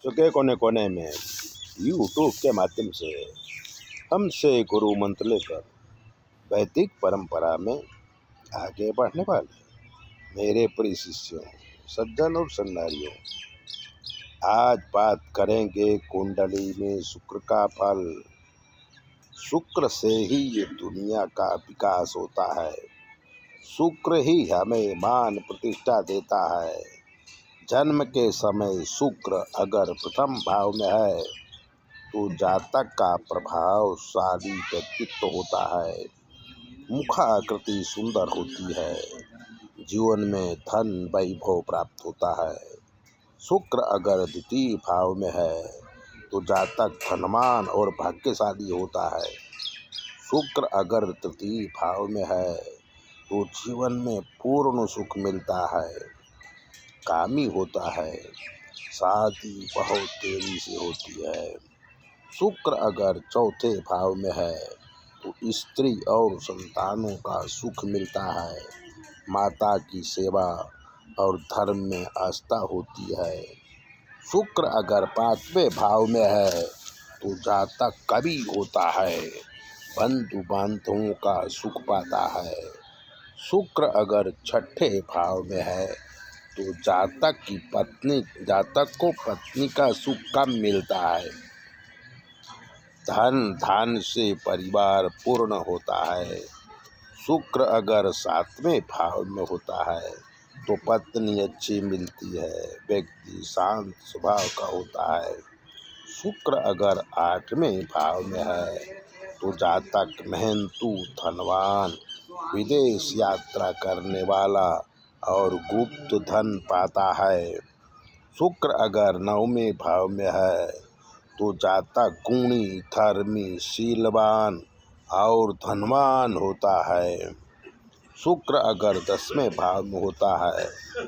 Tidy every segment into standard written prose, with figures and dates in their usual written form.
के कोने कोने में यूट्यूब के माध्यम से हमसे गुरु मंत्र लेकर वैदिक परंपरा में आगे बढ़ने वाले मेरे प्रिय शिष्यों, सज्जन और सन्नारियों, आज बात करेंगे कुंडली में शुक्र का फल। शुक्र से ही ये दुनिया का विकास होता है। शुक्र ही हमें मान प्रतिष्ठा देता है। जन्म के समय शुक्र अगर प्रथम भाव में है तो जातक का प्रभावशाली व्यक्तित्व होता है। मुखाकृति सुंदर होती है। जीवन में धन वैभव प्राप्त होता है। शुक्र अगर द्वितीय भाव में है तो जातक धनवान और भाग्यशाली होता है। शुक्र अगर तृतीय भाव में है तो जीवन में पूर्ण सुख मिलता है, कामी होता है, शादी बहुत तेजी से होती है। शुक्र अगर चौथे भाव में है तो स्त्री और संतानों का सुख मिलता है, माता की सेवा और धर्म में आस्था होती है। शुक्र अगर पांचवें भाव में है तो जातक कवि होता है, बंधु बांधवों का सुख पाता है। शुक्र अगर छठे भाव में है तो जातक को पत्नी का सुख कम मिलता है। धन से परिवार पूर्ण होता है। शुक्र अगर सातवें भाव में होता है तो पत्नी अच्छी मिलती है, व्यक्ति शांत स्वभाव का होता है। शुक्र अगर आठवें भाव में है तो जातक मेहनतू, धनवान, विदेश यात्रा करने वाला और गुप्त धन पाता है। शुक्र अगर नौवें भाव में है तो जातक गुणी, धर्मी, शीलवान और धनवान होता है। शुक्र अगर 10वें भाव में होता है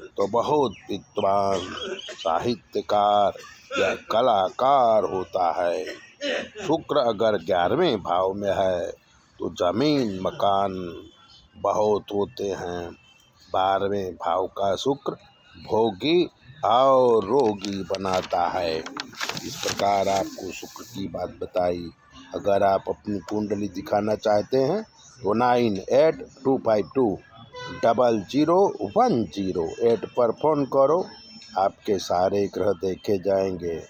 तो बहुत विद्वान, साहित्यकार या कलाकार होता है। शुक्र अगर 11वें भाव में है तो जमीन मकान बहुत होते हैं। 12वें भाव का शुक्र भोगी और रोगी बनाता है। इस प्रकार आपको शुक्र की बात बताई। अगर आप अपनी कुंडली दिखाना चाहते हैं तो 9825200108 पर फ़ोन करो। आपके सारे ग्रह देखे जाएंगे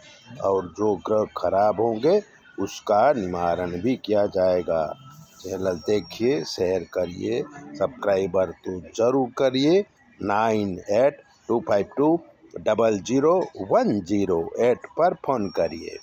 और जो ग्रह खराब होंगे उसका निवारण भी किया जाएगा। चैनल देखिए, शेयर करिए, सब्सक्राइबर तो ज़रूर करिए। 9825200108 पर फ़ोन करिए।